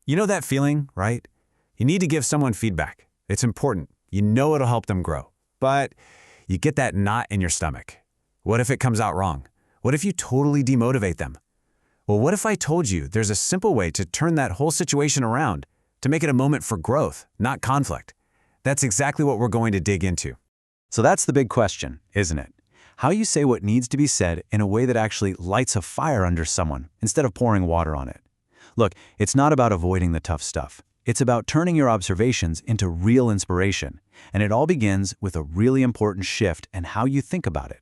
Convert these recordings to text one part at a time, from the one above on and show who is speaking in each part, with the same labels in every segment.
Speaker 1: You know that feeling, right? You need to give someone feedback. It's important. You know it'll help them grow. But you get that knot in your stomach. What if it comes out wrong? What if you totally demotivate them? Well, what if I told you there's a simple way to turn that whole situation around, to make it a moment for growth, not conflict? That's exactly what we're going to dig into.
Speaker 2: So that's the big question, isn't it? How you say what needs to be said in a way that actually lights a fire under someone instead of pouring water on it. Look, it's not about avoiding the tough stuff. It's about turning your observations into real inspiration. And it all begins with a really important shift in how you think about it.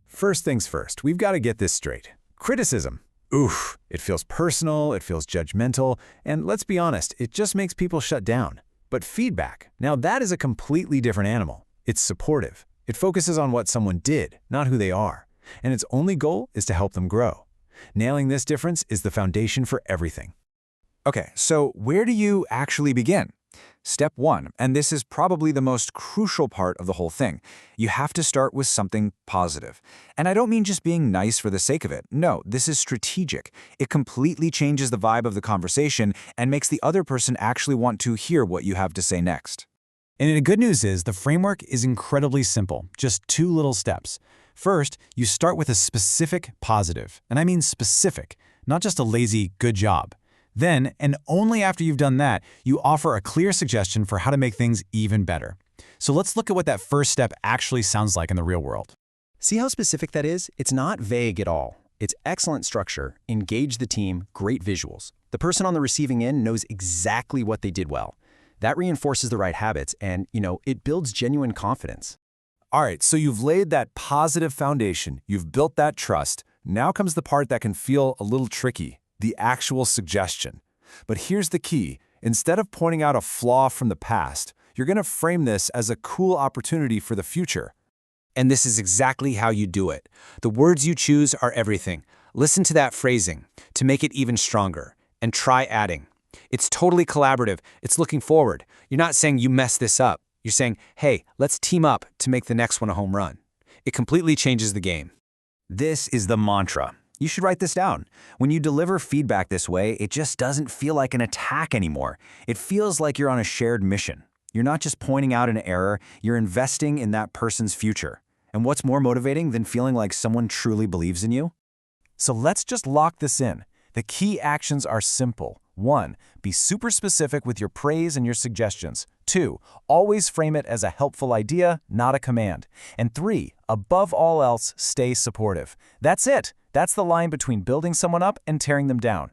Speaker 3: First things first, we've got to get this straight. Criticism. Oof, it feels personal, it feels judgmental, and let's be honest, it just makes people shut down. But feedback, now that is a completely different animal. It's supportive. It focuses on what someone did, not who they are. And its only goal is to help them grow. Nailing this difference is the foundation for everything.
Speaker 4: Okay, so where do you actually begin? Step 1, and this is probably the most crucial part of the whole thing. You have to start with something positive. And I don't mean just being nice for the sake of it. No, this is strategic. It completely changes the vibe of the conversation and makes the other person actually want to hear what you have to say next.
Speaker 1: And the good news is the framework is incredibly simple, just 2 little steps. First, you start with a specific positive, and I mean specific, not just a lazy good job. Then, and only after you've done that, you offer a clear suggestion for how to make things even better. So let's look at what that first step actually sounds like in the real world.
Speaker 2: See how specific that is? It's not vague at all. It's excellent structure, engage the team, great visuals. The person on the receiving end knows exactly what they did well. That reinforces the right habits and, it builds genuine confidence.
Speaker 3: All right, so you've laid that positive foundation, you've built that trust. Now comes the part that can feel a little tricky, the actual suggestion. But here's the key. Instead of pointing out a flaw from the past, you're going to frame this as a cool opportunity for the future.
Speaker 4: And this is exactly how you do it. The words you choose are everything. Listen to that phrasing to make it even stronger, and try adding. It's totally collaborative. It's looking forward. You're not saying you messed this up. You're saying, hey, let's team up to make the next one a home run. It completely changes the game.
Speaker 2: This is the mantra. You should write this down. When you deliver feedback this way, it just doesn't feel like an attack anymore. It feels like you're on a shared mission. You're not just pointing out an error, you're investing in that person's future. And what's more motivating than feeling like someone truly believes in you?
Speaker 3: So let's just lock this in. The key actions are simple. 1. Be super specific with your praise and your suggestions. 2. Always frame it as a helpful idea, not a command. And 3. Above all else, stay supportive. That's it. That's the line between building someone up and tearing them down.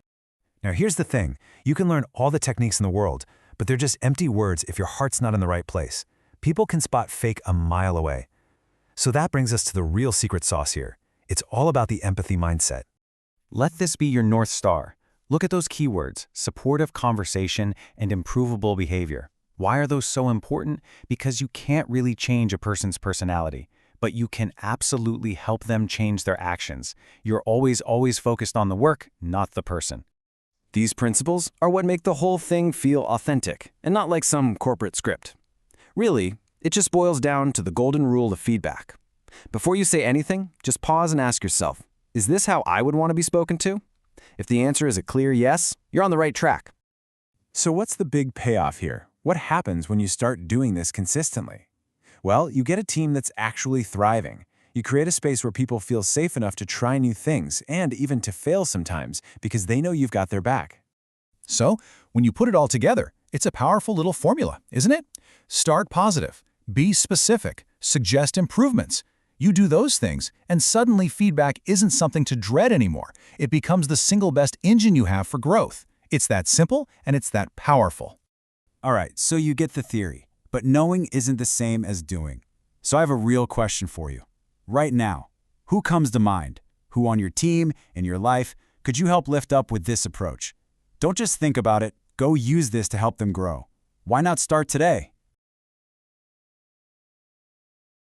Speaker 1: Now here's the thing. You can learn all the techniques in the world, but they're just empty words if your heart's not in the right place. People can spot fake a mile away. So that brings us to the real secret sauce here. It's all about the empathy mindset.
Speaker 2: Let this be your North Star. Look at those keywords, supportive conversation and improvable behavior. Why are those so important? Because you can't really change a person's personality, but you can absolutely help them change their actions. You're always focused on the work, not the person.
Speaker 4: These principles are what make the whole thing feel authentic and not like some corporate script. Really, it just boils down to the golden rule of feedback. Before you say anything, just pause and ask yourself, is this how I would want to be spoken to? If the answer is a clear yes, you're on the right track.
Speaker 3: So what's the big payoff here? What happens when you start doing this consistently? Well, you get a team that's actually thriving. You create a space where people feel safe enough to try new things and even to fail sometimes because they know you've got their back.
Speaker 5: So, when you put it all together, it's a powerful little formula, isn't it? Start positive, be specific, suggest improvements. You do those things, and suddenly feedback isn't something to dread anymore. It becomes the single best engine you have for growth. It's that simple, and it's that powerful.
Speaker 1: All right, so you get the theory, but knowing isn't the same as doing. So I have a real question for you. Right now, who comes to mind? Who on your team, in your life, could you help lift up with this approach? Don't just think about it, go use this to help them grow. Why not start today?